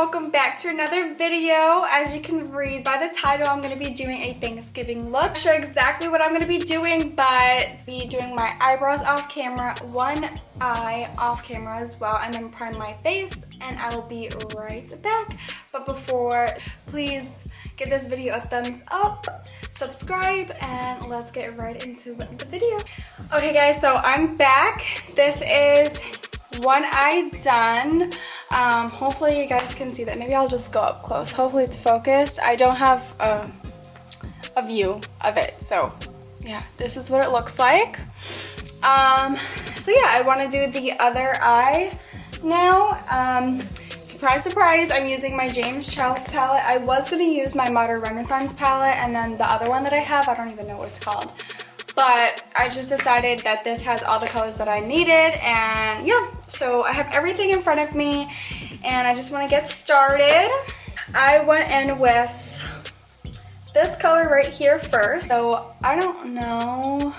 welcome back to another video. As you can read by the title, I'm going to be doing a Thanksgiving look. I'm not sure exactly what I'm going to be doing, but be doing my eyebrows off camera, one eye off camera as well, and then prime my face, and I will be right back. But before, please give this video a thumbs up, subscribe, and let's get right into the video. Okay guys, so I'm back. This is one eye done. Hopefully you guys can see that. Maybe I'll just go up close. Hopefully it's focused. I don't have a view of it, so yeah, this is what it looks like. So yeah, I want to do the other eye now. Surprise, surprise, I'm using my James Charles palette. I was going to use my Modern Renaissance palette, and then the other one that I have, I don't even know what it's called. But I just decided that this has all the colors that I needed, and yeah, so I have everything in front of me, and I just want to get started. I went in with this color right here first, so I don't know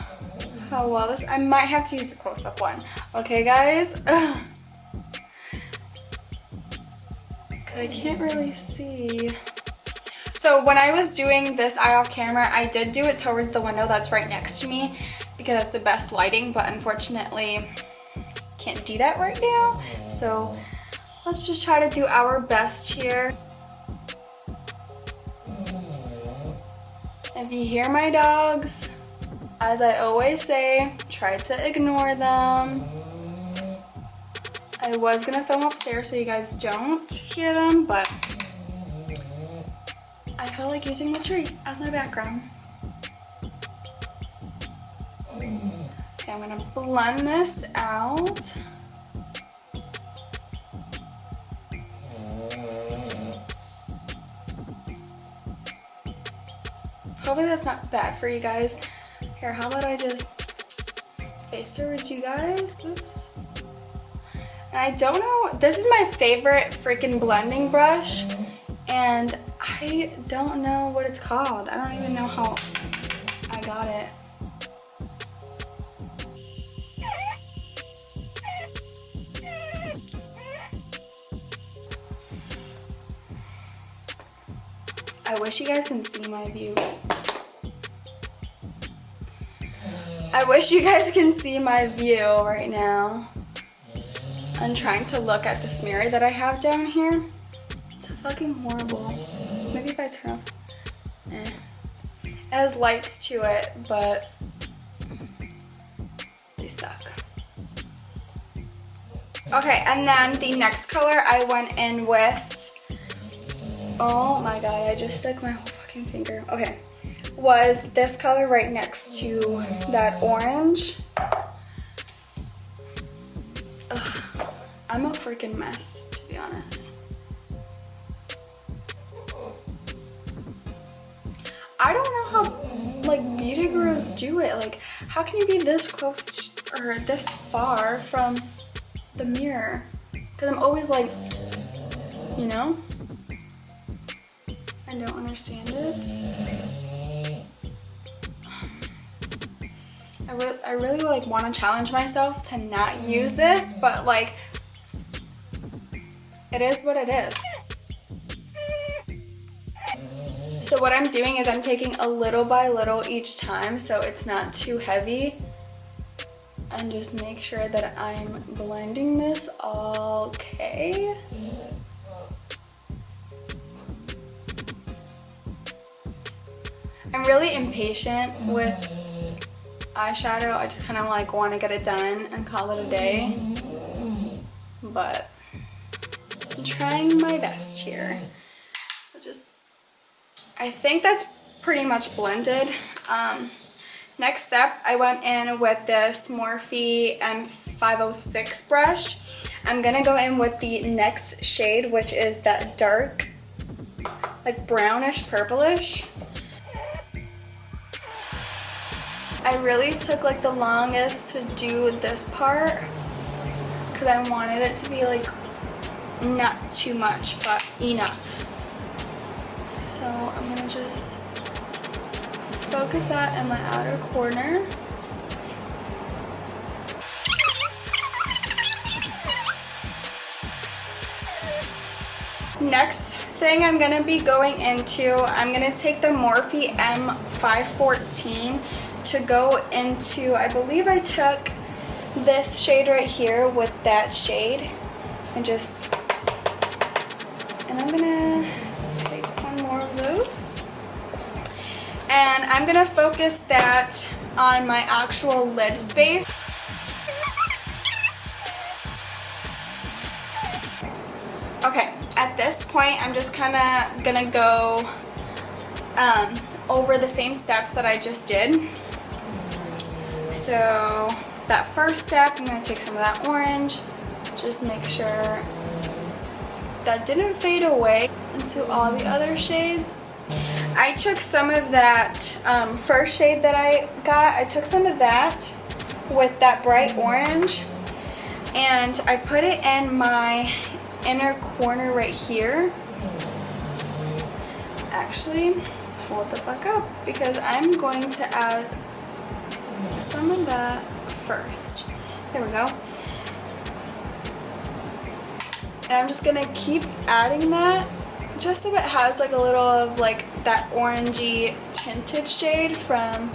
how well this, I might have to use the close-up one. Okay guys, I can't really see. So when I was doing this eye off camera, I did do it towards the window that's right next to me because it's the best lighting, but unfortunately can't do that right now. So let's just try to do our best here. If you hear my dogs, as I always say, try to ignore them. I was gonna film upstairs so you guys don't hear them, but I felt like using the tree as my background. Okay, I'm gonna blend this out. Hopefully that's not bad for you guys. Here, how about I just face towards you guys? Oops. And I don't know, this is my favorite freaking blending brush, and I don't know what it's called. I don't even know how I got it. I wish you guys can see my view. I wish you guys can see my view right now. I'm trying to look at this mirror that I have down here. It's fucking horrible. Maybe if I turn off. It has lights to it, but they suck. Okay, and then the next color I went in with, oh my god, I just stuck my whole fucking finger. Okay, was this color right next to that orange. Ugh, I'm a freaking mess, to be honest. I don't know how like beauty gurus do it. Like, how can you be this close or this far from the mirror? Because I'm always like, you know, I don't understand it. I really like want to challenge myself to not use this, but like, it is what it is. So what I'm doing is I'm taking a little by little each time so it's not too heavy, and just make sure that I'm blending this all okay. I'm really impatient with eyeshadow. I just kind of like want to get it done and call it a day, but I'm trying my best here. I think that's pretty much blended. Next step, I went in with this Morphe M506 brush. I'm gonna go in with the next shade, which is that dark, like brownish purplish. I really took like the longest to do this part because I wanted it to be like not too much, but enough. So I'm gonna just focus that in my outer corner. Next thing I'm gonna be going into, I'm gonna take the Morphe M514 to go into, I believe I took this shade right here with that shade, and I'm gonna take one more of those, and I'm gonna focus that on my actual lid space. Okay, at this point, I'm just kind of gonna go over the same steps that I just did. So that first step, I'm gonna take some of that orange, just make sure that didn't fade away into all the other shades. I took some of that first shade that I got, I took some of that with that bright orange, and I put it in my inner corner right here. Actually, hold the fuck up, because I'm going to add some of that first. There we go. And I'm just gonna keep adding that just so it has like a little of like that orangey tinted shade from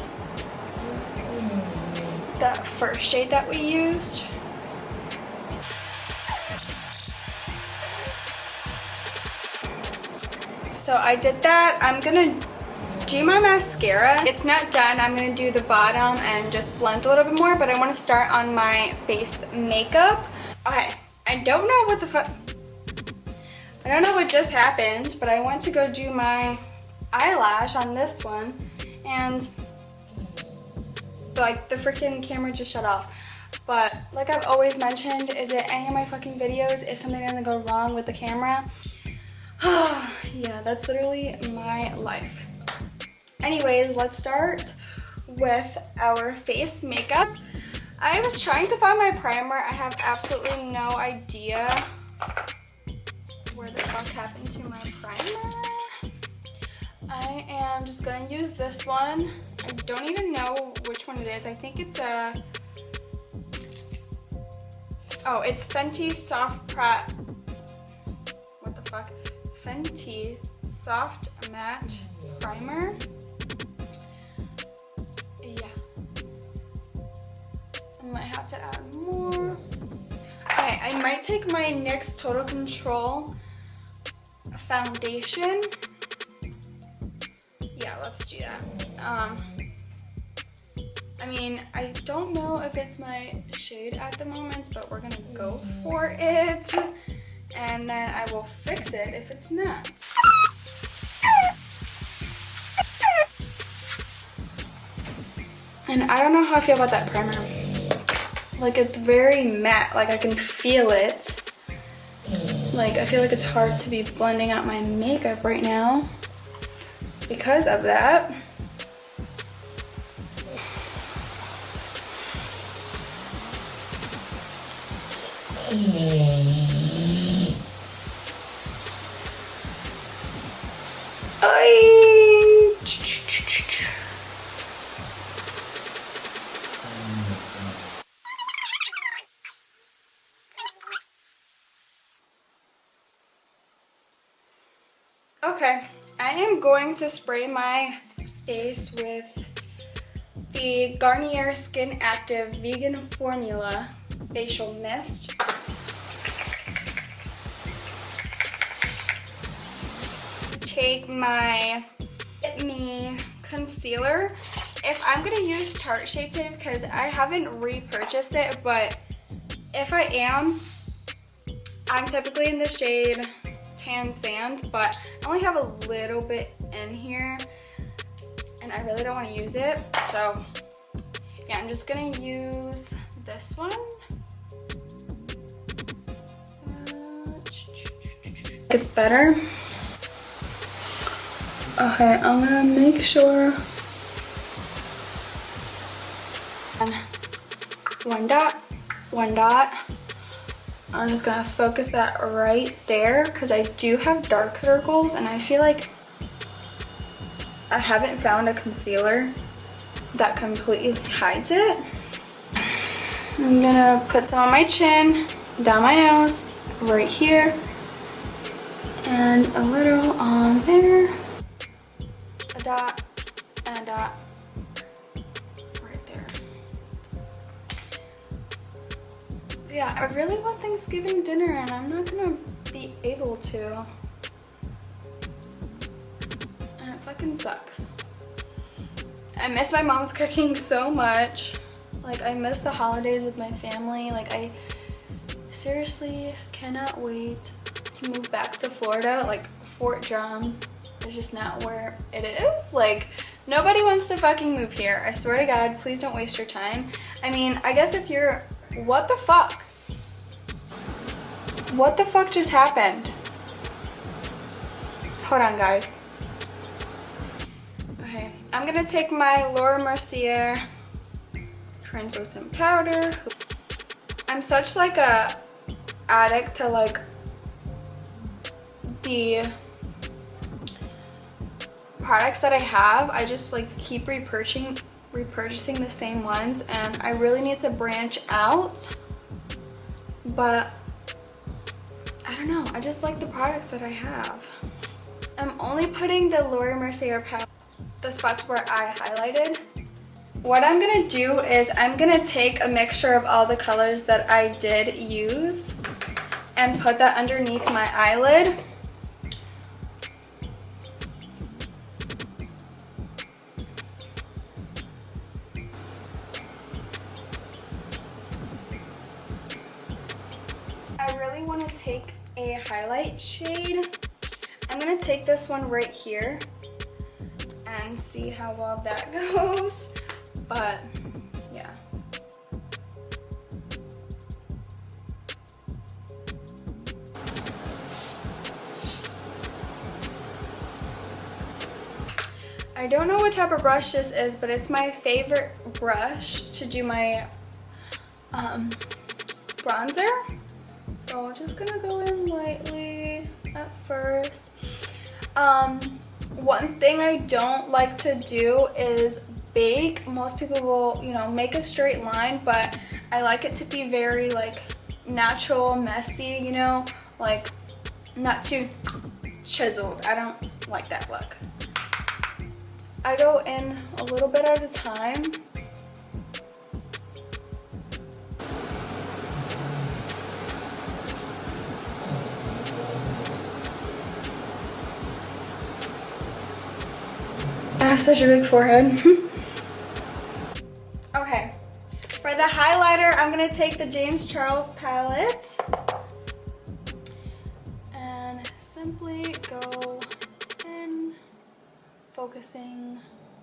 that first shade that we used. So I did that. I'm gonna do my mascara. It's not done. I'm gonna do the bottom and just blend a little bit more, but I want to start on my base makeup. Okay, I don't know what the fuck, I don't know what just happened, but I went to go do my eyelash on this one, and like the freaking camera just shut off. But like I've always mentioned, is it any of my fucking videos, if something doesn't go wrong with the camera, yeah, that's literally my life. Anyways, let's start with our face makeup. I was trying to find my primer. I have absolutely no idea where the fuck happened to my primer. I am just gonna use this one. I don't even know which one it is. I think it's it's Fenty Soft Fenty Soft Matte Primer. Yeah. I might have to add more. Okay, I might take my NYX Total Control foundation. Yeah, let's do that. I mean, I don't know if it's my shade at the moment, but we're gonna go for it. And then I will fix it if it's not. And I don't know how I feel about that primer. Like, it's very matte, like I can feel it. Like, I feel like it's hard to be blending out my makeup right now because of that. Okay, I am going to spray my face with the Garnier Skin Active Vegan Formula Facial Mist. Take my Fit Me concealer. If I'm gonna use Tarte Shape Tape, because I haven't repurchased it, but if I am, I'm typically in the shade Tan Sand, but I only have a little bit in here and I really don't want to use it. So yeah, I'm just gonna use this one. It's better. Okay, I'm gonna make sure. One dot, one dot. I'm just gonna focus that right there because I do have dark circles and I feel like I haven't found a concealer that completely hides it. I'm gonna put some on my chin, down my nose, right here, And a little on there. A dot and a dot right there. But yeah, I really want Thanksgiving dinner and I'm not gonna be able to. And it fucking sucks. I miss my mom's cooking so much. Like, I miss the holidays with my family. Like, I seriously cannot wait to move back to Florida. Like, Fort Drum is just not where it is. Like, nobody wants to fucking move here. I swear to God, please don't waste your time. I mean, I guess if you're, what the fuck? What the fuck just happened? Hold on, guys. Okay, I'm gonna take my Laura Mercier translucent powder. I'm such like a addict to like the products that I have. I just like keep repurchasing the same ones, and I really need to branch out, but I don't know, I just like the products that I have. I'm only putting the Laura Mercier powder the spots where I highlighted. What I'm gonna do is I'm gonna take a mixture of all the colors that I did use and put that underneath my eyelid. I really want to take a highlight shade. I'm gonna take this one right here and see how well that goes. But yeah. I don't know what type of brush this is, but it's my favorite brush to do my bronzer. So I'm just gonna go in lightly at first. One thing I don't like to do is bake. Most people will, you know, make a straight line, but I like it to be very like natural, messy, you know, like not too chiseled. I don't like that look. I go in a little bit at a time. I have such a big forehead. Okay, for the highlighter, I'm gonna take the James Charles palette and simply go in, focusing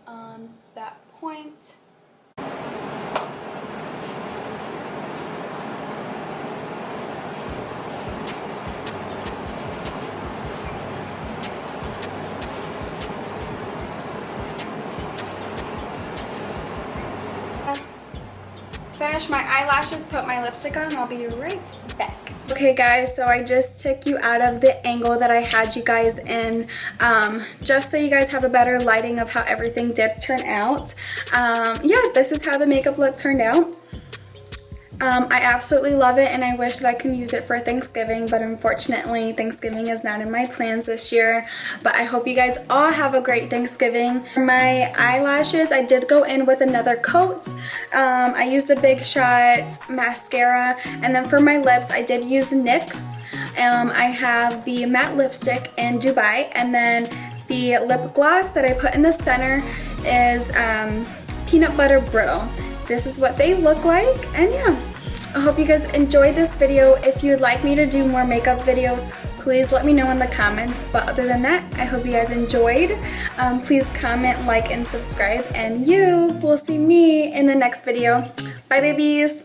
on that point. Finish my eyelashes, put my lipstick on, I'll be right back. Okay guys, so I just took you out of the angle that I had you guys in, just so you guys have a better lighting of how everything did turn out. Yeah, this is how the makeup look turned out. I absolutely love it, and I wish that I could use it for Thanksgiving, but unfortunately Thanksgiving is not in my plans this year. But I hope you guys all have a great Thanksgiving. For my eyelashes, I did go in with another coat. I used the Big Shot mascara, and then for my lips I did use NYX. I have the matte lipstick in Dubai, and then the lip gloss that I put in the center is Peanut Butter Brittle. This is what they look like, and yeah, I hope you guys enjoyed this video. If you'd like me to do more makeup videos, please let me know in the comments. But other than that, I hope you guys enjoyed. Please comment, like, and subscribe, and you will see me in the next video. Bye, babies.